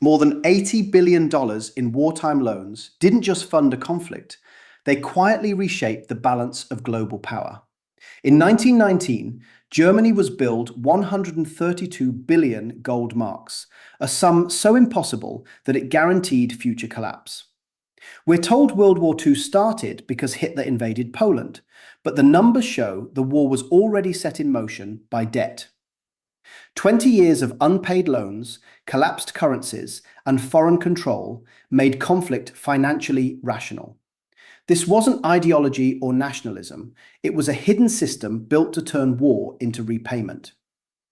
More than $80 billion in wartime loans didn't just fund a conflict, they quietly reshaped the balance of global power. In 1919, Germany was billed 132 billion gold marks, a sum so impossible that it guaranteed future collapse. We're told World War II started because Hitler invaded Poland, but the numbers show the war was already set in motion by debt. 20 years of unpaid loans, collapsed currencies, and foreign control made conflict financially rational. This wasn't ideology or nationalism, it was a hidden system built to turn war into repayment.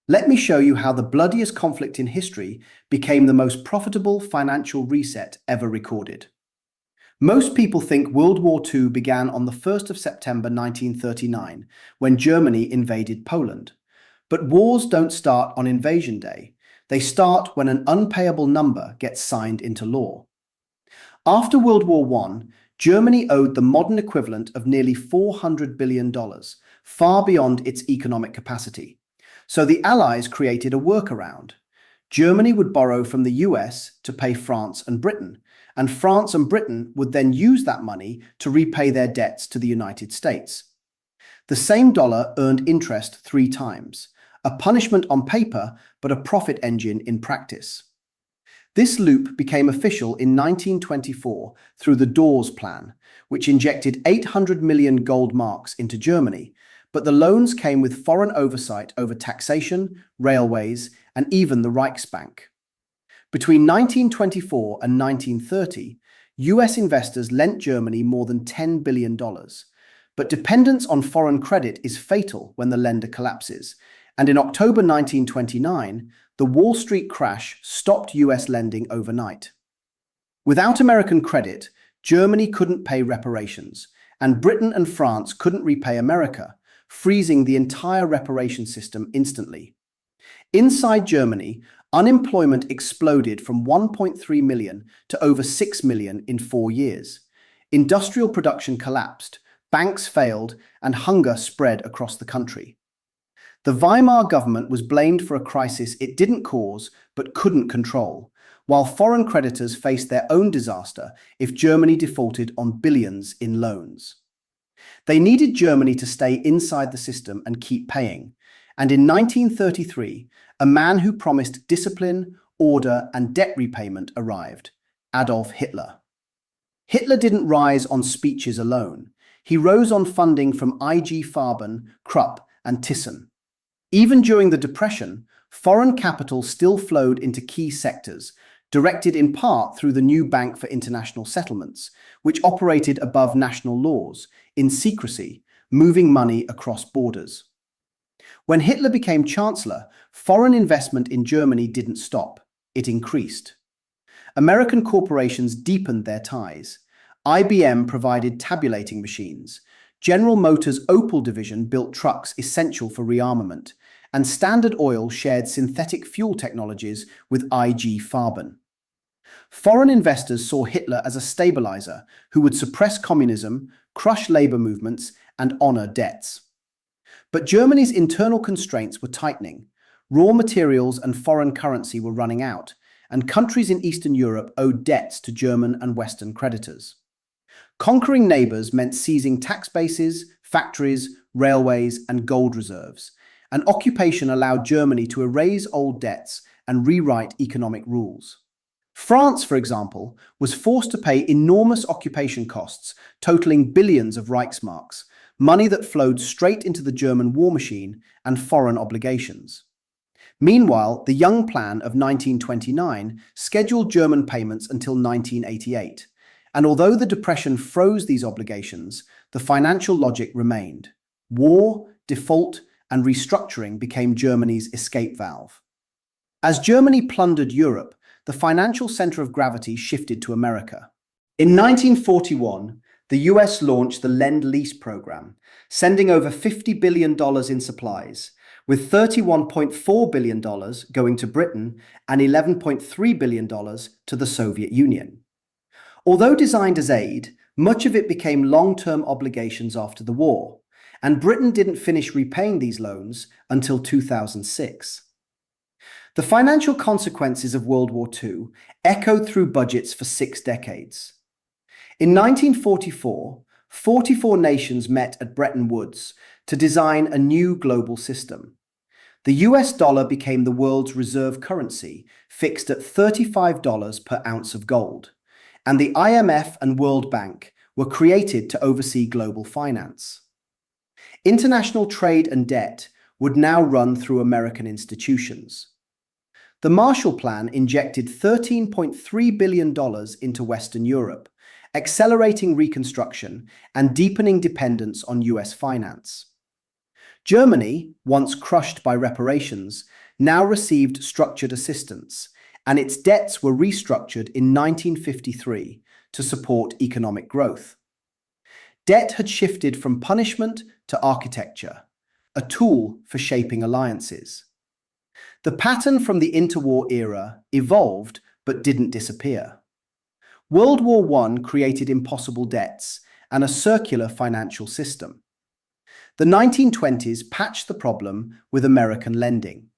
Let me show you how the bloodiest conflict in history became the most profitable financial reset ever recorded. Most people think World War II began on the 1st of September 1939, when Germany invaded Poland. But wars don't start on invasion day. They start when an unpayable number gets signed into law. After World War I, Germany owed the modern equivalent of nearly $400 billion, far beyond its economic capacity. So the Allies created a workaround. Germany would borrow from the US to pay France and Britain, and France and Britain would then use that money to repay their debts to the United States. The same dollar earned interest 3 times, a punishment on paper, but a profit engine in practice. This loop became official in 1924 through the Dawes Plan, which injected 800 million gold marks into Germany, but the loans came with foreign oversight over taxation, railways, and even the Reichsbank. Between 1924 and 1930, US investors lent Germany more than $10 billion. But dependence on foreign credit is fatal when the lender collapses, and in October 1929, the Wall Street crash stopped US lending overnight. Without American credit, Germany couldn't pay reparations, and Britain and France couldn't repay America, freezing the entire reparation system instantly. Inside Germany, unemployment exploded from 1.3 million to over 6 million in 4 years. Industrial production collapsed, banks failed, and hunger spread across the country. The Weimar government was blamed for a crisis it didn't cause but couldn't control, while foreign creditors faced their own disaster if Germany defaulted on billions in loans. They needed Germany to stay inside the system and keep paying, and in 1933, a man who promised discipline, order, and debt repayment arrived: Adolf Hitler. Hitler didn't rise on speeches alone. He rose on funding from IG Farben, Krupp, and Thyssen. Even during the Depression, foreign capital still flowed into key sectors, directed in part through the new Bank for International Settlements, which operated above national laws, in secrecy, moving money across borders. When Hitler became Chancellor, foreign investment in Germany didn't stop, it increased. American corporations deepened their ties. IBM provided tabulating machines. General Motors' Opel division built trucks essential for rearmament, and Standard Oil shared synthetic fuel technologies with IG Farben. Foreign investors saw Hitler as a stabilizer who would suppress communism, crush labor movements, and honor debts. But Germany's internal constraints were tightening. Raw materials and foreign currency were running out, and countries in Eastern Europe owed debts to German and Western creditors. Conquering neighbors meant seizing tax bases, factories, railways, and gold reserves. And occupation allowed Germany to erase old debts and rewrite economic rules. France, for example, was forced to pay enormous occupation costs, totaling billions of Reichsmarks, money that flowed straight into the German war machine and foreign obligations. Meanwhile, the Young Plan of 1929 scheduled German payments until 1988. And although the Depression froze these obligations, the financial logic remained. War, default, and restructuring became Germany's escape valve. As Germany plundered Europe, the financial center of gravity shifted to America. In 1941, the US launched the Lend-Lease program, sending over $50 billion in supplies, with $31.4 billion going to Britain and $11.3 billion to the Soviet Union. Although designed as aid, much of it became long-term obligations after the war, and Britain didn't finish repaying these loans until 2006. The financial consequences of World War II echoed through budgets for 6 decades. In 1944, 44 nations met at Bretton Woods to design a new global system. The US dollar became the world's reserve currency, fixed at $35 per ounce of gold, and the IMF and World Bank were created to oversee global finance. International trade and debt would now run through American institutions. The Marshall Plan injected $13.3 billion into Western Europe, accelerating reconstruction and deepening dependence on US finance. Germany, once crushed by reparations, now received structured assistance, and its debts were restructured in 1953 to support economic growth. Debt had shifted from punishment to architecture, a tool for shaping alliances. The pattern from the interwar era evolved but didn't disappear. World War I created impossible debts and a circular financial system. The 1920s patched the problem with American lending.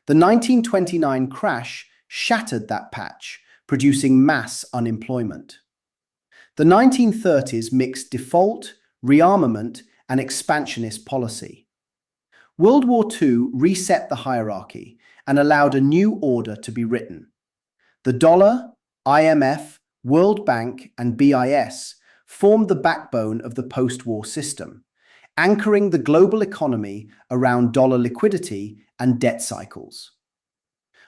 The 1929 crash shattered that patch, producing mass unemployment. The 1930s mixed default, rearmament, and expansionist policy. World War II reset the hierarchy and allowed a new order to be written. The dollar, IMF, World Bank, and BIS formed the backbone of the post-war system, anchoring the global economy around dollar liquidity and debt cycles.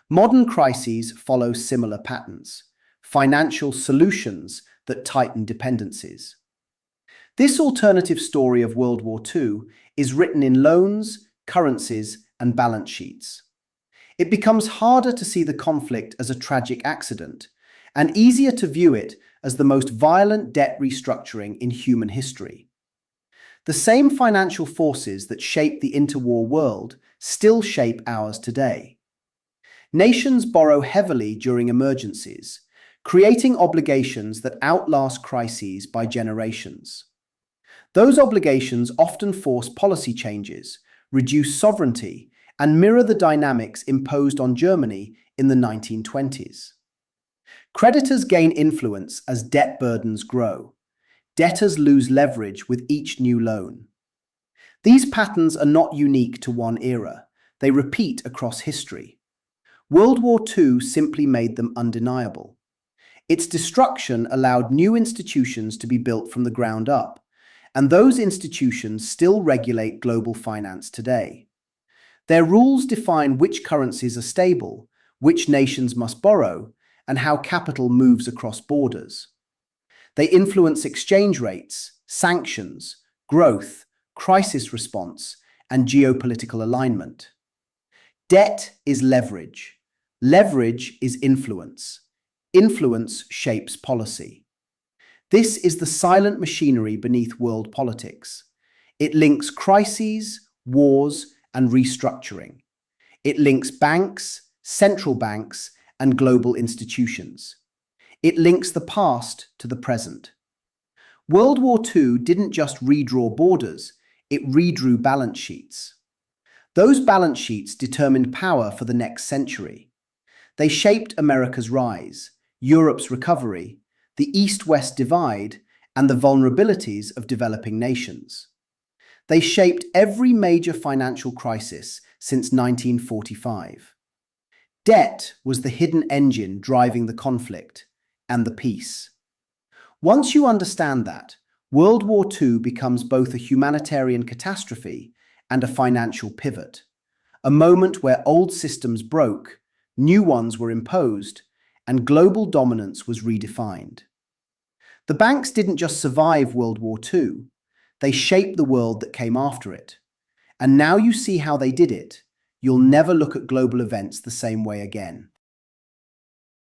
Modern crises follow similar patterns, financial solutions that tighten dependencies. This alternative story of World War II is written in loans, currencies, and balance sheets. It becomes harder to see the conflict as a tragic accident, and easier to view it as the most violent debt restructuring in human history. The same financial forces that shaped the interwar world still shape ours today. Nations borrow heavily during emergencies, creating obligations that outlast crises by generations. Those obligations often force policy changes, reduce sovereignty, and mirror the dynamics imposed on Germany in the 1920s. Creditors gain influence as debt burdens grow. Debtors lose leverage with each new loan. These patterns are not unique to one era. They repeat across history. World War II simply made them undeniable. Its destruction allowed new institutions to be built from the ground up, and those institutions still regulate global finance today. Their rules define which currencies are stable, which nations must borrow, and how capital moves across borders. They influence exchange rates, sanctions, growth, crisis response, and geopolitical alignment. Debt is leverage. Leverage is influence. Influence shapes policy. This is the silent machinery beneath world politics. It links crises, wars, and restructuring. It links banks, central banks, and global institutions. It links the past to the present. World War II didn't just redraw borders, it redrew balance sheets. Those balance sheets determined power for the next century. They shaped America's rise, Europe's recovery, the East-West divide, and the vulnerabilities of developing nations. They shaped every major financial crisis since 1945. Debt was the hidden engine driving the conflict and the peace. Once you understand that, World War II becomes both a humanitarian catastrophe and a financial pivot, a moment where old systems broke, new ones were imposed, and global dominance was redefined. The banks didn't just survive World War II, they shaped the world that came after it. And now you see how they did it. You'll never look at global events the same way again.